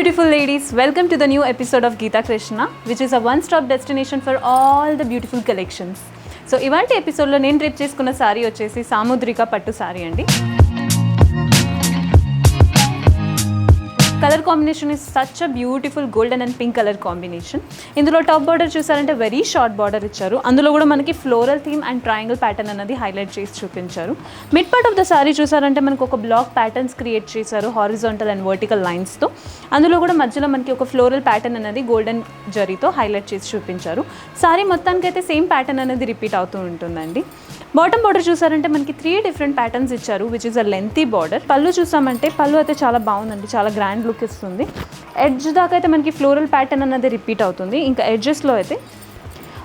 beautiful ladies, welcome to the new episode of Geeta Krishna, which is a one-stop destination for all the beautiful collections. So, ఇవాంటి ఎపిసోడ్లో నేను drip చేసుకున్న sorry వచ్చేసి సాముద్రిక పట్టు sorry అండి. Colour combination is such a beautiful golden and pink colour combination. ఇందులో top border చూసారంటే very short border ఇచ్చారు. అందులో కూడా మనకి floral theme and triangle pattern అనేది హైలైట్ చేసి చూపించారు. Mid part of the sari చూసారంటే మనకు ఒక బ్లాక్ ప్యాటర్న్స్ క్రియేట్ చేశారు హారిజాంటల్ అండ్ వర్టికల్ లైన్స్తో. అందులో కూడా మధ్యలో మనకి ఒక ఫ్లోరల్ ప్యాటర్న్ అనేది గోల్డెన్ జరీతో హైలైట్ చేసి చూపించారు. సారీ మొత్తానికైతే సేమ్ ప్యాటర్న్ అనేది రిపీట్ అవుతూ ఉంటుందండి. బాటమ్ బార్డర్ చూసారంటే మనకి 3 డిఫరెంట్ ప్యాటర్న్స్ ఇచ్చారు, which is a lengthy border. పళ్ళు చూసామంటే పళ్ళు అయితే చాలా బాగుందండి, చాలా గ్రాండ్ లుక్ ఇస్తుంది. ఎడ్జ్ దాకా అయితే మనకి ఫ్లోరల్ ప్యాటర్న్ అనేది రిపీట్ అవుతుంది. ఇంకా ఎడ్జెస్లో అయితే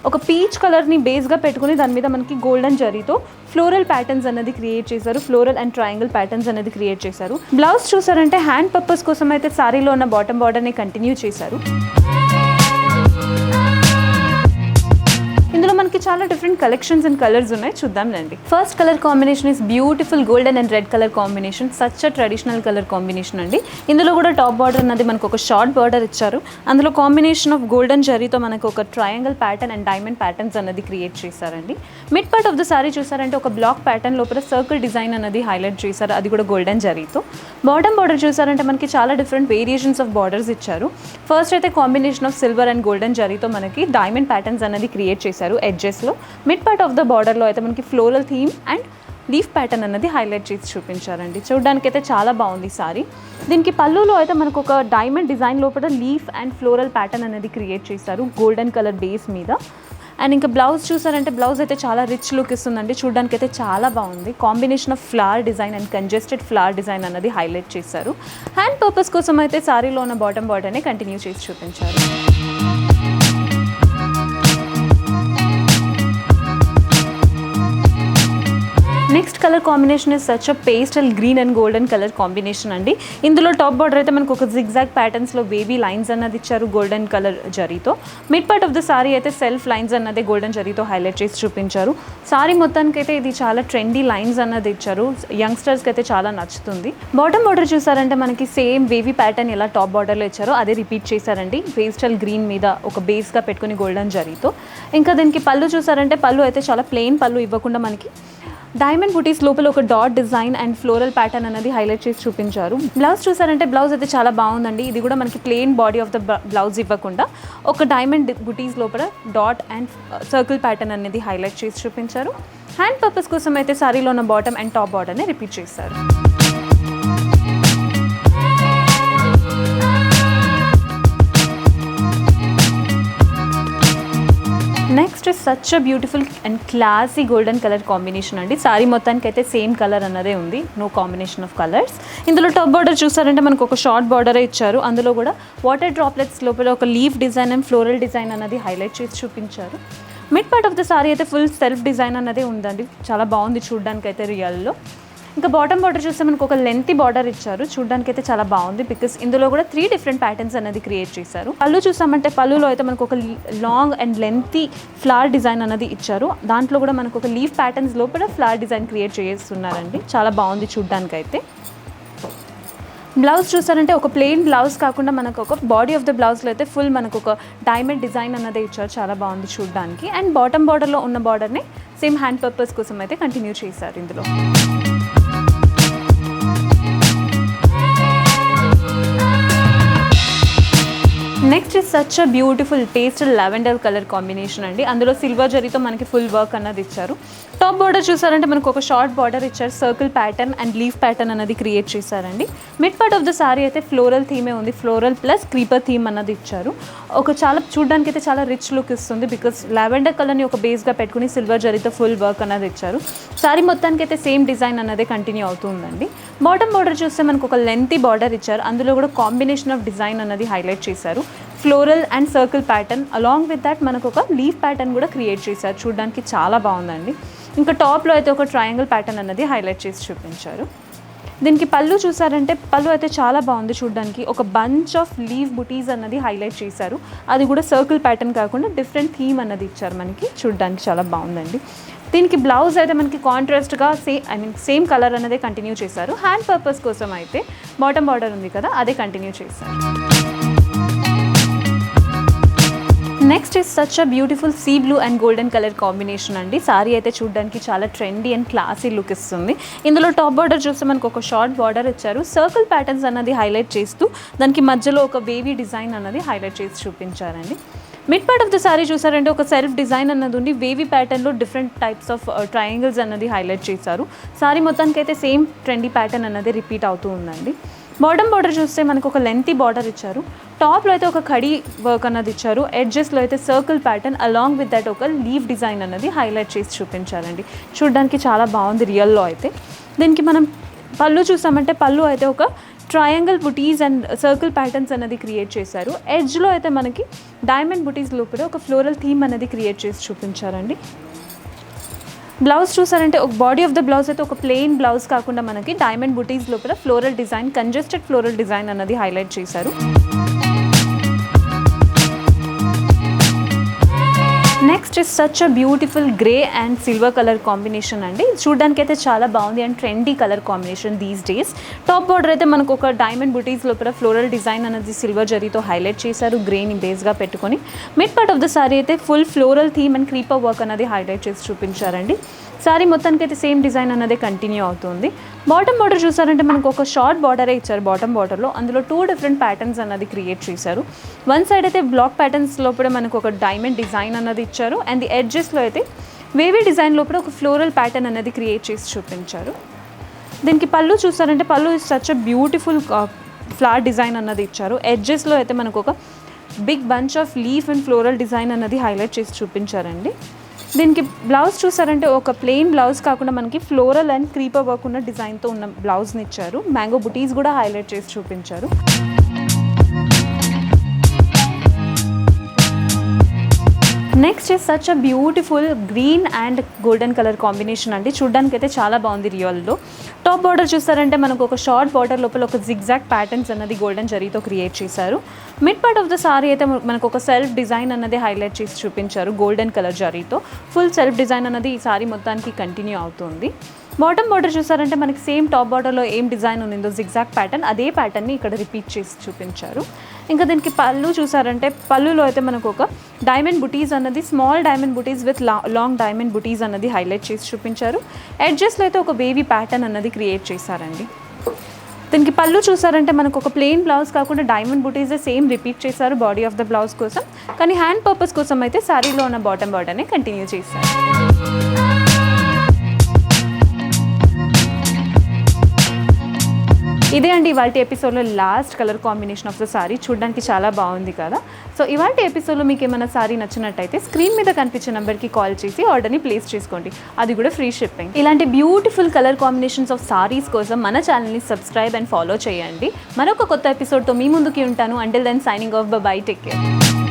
ఒక పీచ్ కలర్ని బేస్గా పెట్టుకుని దాని మీద మనకి గోల్డెన్ జరీతో ఫ్లోరల్ ప్యాటర్న్స్ అనేది క్రియేట్ చేశారు. ఫ్లోరల్ అండ్ ట్రయాంగిల్ ప్యాటర్న్స్ అనేది క్రియేట్ చేశారు. బ్లౌజ్ చూసారంటే హ్యాండ్ పర్పస్ కోసం అయితే సారీలో ఉన్న బాటమ్ బార్డర్ని కంటిన్యూ చేశారు. ఇందులో మనకి చాలా డిఫరెంట్ కలెక్షన్స్ అండ్ కలర్స్ ఉన్నాయి, చూద్దాం రండి. First colour combination is beautiful golden and red colour combination. Such a traditional colour combination అండి. ఇందులో కూడా టాప్ బార్డర్ అన్నది మనకు ఒక షార్ట్ బార్డర్ ఇచ్చారు. అందులో కాంబినేషన్ ఆఫ్ గోల్డెన్ జరీతో మనకు ఒక triangle pattern and diamond patterns అనేది క్రియేట్ చేశారండి. Mid part of the sari చూసారంటే ఒక బ్లాక్ ప్యాటర్న్ లోపల సర్కిల్ డిజైన్ అనేది హైలైట్ చేశారు, అది కూడా గోల్డెన్ జరీతో. బాటమ్ బార్డర్ చూసారంటే మనకి చాలా డిఫరెంట్ వేరియేషన్స్ ఆఫ్ బార్డర్స్ ఇచ్చారు. ఫస్ట్ అయితే combination of silver and golden జరీతో మనకి డైమండ్ ప్యాటర్న్స్ అనేది క్రియేట్ చేశారు ఎడ్జెస్లో. మిడ్ పార్ట్ ఆఫ్ ద బార్డర్లో అయితే మనకి floral theme and leaf pattern అనేది హైలైట్ చేసి చూపించారండి. చూడడానికి అయితే చాలా బాగుంది సారీ. దీనికి పళ్ళులో అయితే మనకు ఒక డైమండ్ డిజైన్ లోపల లీఫ్ అండ్ ఫ్లోరల్ ప్యాటర్న్ అనేది క్రియేట్ చేశారు గోల్డెన్ కలర్ బేస్ మీద. అండ్ ఇంకా బ్లౌజ్ చూసారంటే బ్లౌజ్ అయితే చాలా రిచ్ లుక్ ఇస్తుందండి, చూడడానికి అయితే చాలా బాగుంది. Combination of flower design and congested flower design అనేది హైలైట్ చేశారు. హ్యాండ్ పర్పస్ కోసం అయితే సారీలో ఉన్న బాటమ్ బార్డర్ని కంటిన్యూ చేసి చూపించారు. Next colour combination is such a pastel green and golden colour combination అండి. ఇందులో టాప్ బార్డర్ అయితే మనకు ఒక జిగ్జాగ్ ప్యాటర్న్స్లో వేవీ లైన్స్ అన్నది ఇచ్చారు గోల్డెన్ కలర్ జరీతో. Mid part of the sari అయితే సెల్ఫ్ లైన్స్ అన్నది గోల్డెన్ జరీతో హైలైట్ చేసి చూపించారు. సారీ మొత్తానికి అయితే ఇది చాలా ట్రెండీ లైన్స్ అన్నది ఇచ్చారు, యంగ్స్టర్స్కి అయితే చాలా నచ్చుతుంది. బాటమ్ బార్డర్ చూసారంటే మనకి సేమ్ వేవీ ప్యాటర్న్ ఎలా టాప్ బార్డర్లో ఇచ్చారో అదే రిపీట్ చేశారండి, పేస్టల్ గ్రీన్ మీద ఒక బేస్గా పెట్టుకుని గోల్డెన్ జరీతో. ఇంకా దీనికి పళ్ళు చూసారంటే పళ్ళు అయితే చాలా ప్లెయిన్ పళ్ళు ఇవ్వకుండా మనకి డైమండ్ బుటీస్ లోపల ఒక dot design and floral pattern అనేది హైలైట్ చేసి చూపించారు. బ్లౌజ్ చూసారంటే బ్లౌజ్ అయితే చాలా బాగుందండి. ఇది కూడా మనకి plain body of the blouse ఇవ్వకుండా ఒక డైమండ్ బుటీస్ లోపల డాట్ అండ్ సర్కిల్ ప్యాటర్న్ అనేది హైలైట్ చేసి చూపించారు. హ్యాండ్ పర్పస్ కోసం అయితే సారీలో ఉన్న బాటమ్ అండ్ టాప్ బార్డర్ని రిపీట్ చేశారు. Next such a beautiful and classy golden colour combination అండి. సారీ మొత్తానికి అయితే సేమ్ కలర్ అన్నదే ఉంది, నో కాంబినేషన్ ఆఫ్ కలర్స్. ఇందులో టాప్ బార్డర్ చూసారంటే మనకు ఒక షార్ట్ బార్డరే ఇచ్చారు. అందులో కూడా వాటర్ డ్రాప్లెట్స్ లోపల ఒక leaf design and floral design అన్నది హైలైట్ చేసి చూపించారు. Mid part of the sari అయితే ఫుల్ సెల్ఫ్ డిజైన్ అన్నదే ఉందండి, చాలా బాగుంది చూడడానికి అయితే రియల్లో. ఇంకా బాటమ్ బార్డర్ చూస్తే మనకు ఒక లెంతీ బార్డర్ ఇచ్చారు, చూడడానికి అయితే చాలా బాగుంది బికాస్ ఇందులో కూడా 3 డిఫరెంట్ ప్యాటర్న్స్ అనేది క్రియేట్ చేశారు. పళ్ళు చూసామంటే పళ్ళులో అయితే మనకు ఒక long and lengthy flower design అనేది ఇచ్చారు. దాంట్లో కూడా మనకు ఒక లీఫ్ ప్యాటర్న్స్ లోపల ఫ్లవర్ డిజైన్ క్రియేట్ చేస్తున్నారండి, చాలా బాగుంది చూడడానికి అయితే. బ్లౌజ్ చూసారంటే ఒక ప్లెయిన్ బ్లౌజ్ కాకుండా మనకు ఒక బాడీ ఆఫ్ ద బ్లౌజ్లో అయితే ఫుల్ మనకు ఒక డైమండ్ డిజైన్ అన్నదే ఇచ్చారు, చాలా బాగుంది చూడడానికి. అండ్ బాటమ్ బార్డర్లో ఉన్న బార్డర్ని సేమ్ హ్యాండ్ పర్పస్ కోసం అయితే కంటిన్యూ చేశారు ఇందులో. Next is such a beautiful pastel lavender colour combination అండి. అందులో సిల్వర్ జరీతో మనకి ఫుల్ వర్క్ అన్నది ఇచ్చారు. టాప్ బార్డర్ చూసారంటే మనకు ఒక షార్ట్ బార్డర్ ఇచ్చారు, circle pattern and leaf pattern అనేది క్రియేట్ చేశారండి. Mid part of the sari అయితే ఫ్లోరల్ థీమే ఉంది, ఫ్లోరల్ ప్లస్ క్రీపర్ థీమ్ అన్నది ఇచ్చారు. ఒక చాలా చూడడానికి అయితే చాలా రిచ్ లుక్ ఇస్తుంది బికాస్ లావెండర్ కలర్ని ఒక బేస్గా పెట్టుకుని సిల్వర్ జరీతో ఫుల్ వర్క్ అన్నది ఇచ్చారు. సారీ మొత్తానికి అయితే సేమ్ డిజైన్ అన్నదే కంటిన్యూ అవుతుందండి. బాటమ్ బార్డర్ చూస్తే మనకు ఒక లెంతీ బార్డర్ ఇచ్చారు. అందులో కూడా కాంబినేషన్ ఆఫ్ డిజైన్ అన్నది హైలైట్ చేశారు. Floral and circle pattern along with that మనకు ఒక లీఫ్ ప్యాటర్న్ కూడా క్రియేట్ చేశారు, చూడడానికి చాలా బాగుందండి. ఇంకా టాప్లో అయితే ఒక ట్రయాంగిల్ ప్యాటర్న్ అన్నది హైలైట్ చేసి చూపించారు. దీనికి పళ్ళు చూసారంటే పళ్ళు అయితే చాలా బాగుంది చూడడానికి, ఒక బంచ్ ఆఫ్ లీవ్ బుటీస్ అన్నది హైలైట్ చేశారు. అది కూడా సర్కిల్ ప్యాటర్న్ కాకుండా డిఫరెంట్ థీమ్ అన్నది ఇచ్చారు మనకి, చూడడానికి చాలా బాగుందండి. దీనికి బ్లౌజ్ అయితే మనకి కాంట్రాస్ట్గా సేమ్ కలర్ అనేది కంటిన్యూ చేశారు. హ్యాండ్ పర్పస్ కోసం అయితే బాటమ్ బార్డర్ ఉంది కదా, అదే కంటిన్యూ చేశారు. Next is such a beautiful sea blue and golden colour combination అండి. సారీ అయితే చూడడానికి చాలా ట్రెండీ అండ్ క్లాసీ లుక్ ఇస్తుంది. ఇందులో టాప్ బార్డర్ చూస్తే మనకు ఒక షార్ట్ బార్డర్ ఇచ్చారు. సర్కిల్ ప్యాటర్న్స్ అన్నది హైలైట్ చేస్తూ దానికి మధ్యలో ఒక వేవీ డిజైన్ అన్నది హైలైట్ చేసి చూపించారండి. Mid part of the sari చూసారంటే ఒక సెల్ఫ్ డిజైన్ అన్నది ఉండి వేవీ ప్యాటర్న్లో డిఫరెంట్ టైప్స్ ఆఫ్ ట్రయాంగిల్స్ అన్నది హైలైట్ చేశారు. సారీ మొత్తానికి అయితే సేమ్ ట్రెండీ ప్యాటర్న్ అన్నది రిపీట్ అవుతూ ఉందండి. బాటమ్ బార్డర్ చూస్తే మనకు ఒక లెంతీ బార్డర్ ఇచ్చారు. టాప్లో అయితే ఒక కడీ వర్క్ అన్నది ఇచ్చారు. ఎడ్జెస్లో అయితే circle pattern along with that ఒక లీవ్ డిజైన్ అన్నది హైలైట్ చేసి చూపించారండి. చూడడానికి చాలా బాగుంది రియల్లో అయితే. దీనికి మనం పళ్ళు చూసామంటే పళ్ళు అయితే ఒక triangle buttis and circle patterns అనేది క్రియేట్ చేశారు. ఎడ్జ్లో అయితే మనకి డైమండ్ బుటీస్ లోపల ఒక ఫ్లోరల్ థీమ్ అనేది క్రియేట్ చేసి చూపించారండి. బ్లౌజ్ చూసారంటే ఒక బాడీ ఆఫ్ ద బ్లౌజ్ అయితే ఒక ప్లెయిన్ బ్లౌజ్ కాకుండా మనకి డైమండ్ బుటీస్ లోపల floral design, congested floral design అన్నది హైలైట్ చేశారు. Next is such a beautiful grey and silver colour combination అండి. చూడడానికి అయితే చాలా బాగుంది and trendy colour combination these days. Top border అయితే మనకు ఒక డైమండ్ బుటీస్ లోపల ఫ్లోరల్ డిజైన్ అనేది సిల్వర్ జరీతో హైలైట్ చేశారు, గ్రేని బేస్గా పెట్టుకొని. Mid part of the sari అయితే full floral theme and creeper work అనేది హైలైట్ చేసి చూపించారండి. సారీ మొత్తానికి అయితే సేమ్ డిజైన్ అనేది కంటిన్యూ అవుతుంది. బాటమ్ బార్డర్ చూసారంటే మనకు ఒక షార్ట్ బార్డరే ఇచ్చారు. బాటమ్ బార్డర్లో అందులో 2 డిఫరెంట్ ప్యాటర్న్స్ అన్నది క్రియేట్ చేశారు. వన్ సైడ్ అయితే బ్లాక్ ప్యాటర్న్స్ లోపల మనకు ఒక డైమండ్ డిజైన్ అన్నది ఇచ్చారు అండ్ ది ఎడ్జెస్లో అయితే వేవీ డిజైన్ లోపల ఒక ఫ్లోరల్ ప్యాటర్న్ అనేది క్రియేట్ చేసి చూపించారు. దీనికి పళ్ళు చూసారంటే పళ్ళు is such a beautiful flower design అన్నది ఇచ్చారు. ఎడ్జెస్లో అయితే మనకు ఒక big bunch of leaf and floral design అన్నది హైలైట్ చేసి చూపించారండి. దీనికి బ్లౌజ్ చూసారంటే ఒక ప్లెయిన్ బ్లౌజ్ కాకుండా మనకి ఫ్లోరల్ అండ్ క్రీపర్ వర్క్ ఉన్న డిజైన్తో ఉన్న బ్లౌజ్ని ఇచ్చారు. మ్యాంగో బుటీస్ కూడా హైలైట్ చేసి చూపించారు. Next is such a beautiful green and golden colour combination అండి. చూడడానికి అయితే చాలా బాగుంది రియల్లో. టాప్ బార్డర్ చూస్తారంటే మనకు ఒక షార్ట్ బార్డర్ లోపల ఒక జిగ్జాగ్ ప్యాటర్న్స్ అన్నది గోల్డెన్ జరీతో క్రియేట్ చేశారు. Mid part of the sari అయితే మనకు ఒక సెల్ఫ్ డిజైన్ అన్నది హైలైట్ చేసి చూపించారు గోల్డెన్ కలర్ జరీతో. ఫుల్ సెల్ఫ్ డిజైన్ అన్నది ఈ సారీ మొత్తానికి కంటిన్యూ అవుతుంది. బాటమ్ బార్డర్ చూసారంటే మనకి సేమ్ టాప్ బార్డర్లో ఏం డిజైన్ ఉందో జిగ్జాగ్ ప్యాటర్న్, అదే ప్యాటర్న్ని ఇక్కడ రిపీట్ చేసి చూపించారు. ఇంకా దీనికి పళ్ళు చూసారంటే పళ్ళులో అయితే మనకు ఒక డైమండ్ బుటీస్ అన్నది small diamond buttis with long diamond బుటీస్ అన్నది హైలైట్ చేసి చూపించారు. ఎడ్జెస్లో అయితే ఒక వేవీ ప్యాటర్న్ అన్నది క్రియేట్ చేశారండి. దీనికి పళ్ళు చూసారంటే మనకు ఒక ప్లెయిన్ బ్లౌజ్ కాకుండా డైమండ్ బుటీస్ సేమ్ రిపీట్ చేశారు బాడీ ఆఫ్ ద బ్లౌజ్ కోసం. కానీ హ్యాండ్ పర్పస్ కోసం అయితే శారీలో ఉన్న బాటమ్ బార్డర్ని కంటిన్యూ చేశారు. ఇదే అండి ఇవాళ ఎపిసోడ్లో last colour combination of the sorry. చూడడానికి చాలా బాగుంది కదా. సో ఇవాళ ఎపిసోడ్లో మీకు ఏమైనా సారీ నచ్చినట్టయితే స్క్రీన్ మీద కనిపించే నెంబర్కి కాల్ చేసి ఆర్డర్ని ప్లేస్ చేసుకోండి, అది కూడా ఫ్రీ షిప్పింగ్. ఇలాంటి beautiful colour combinations of saris కోసం మన ఛానల్ని సబ్స్క్రైబ్ అండ్ ఫాలో చేయండి. మరొక కొత్త ఎపిసోడ్తో మీ ముందుకి ఉంటాను. Until then signing off, bye, take care.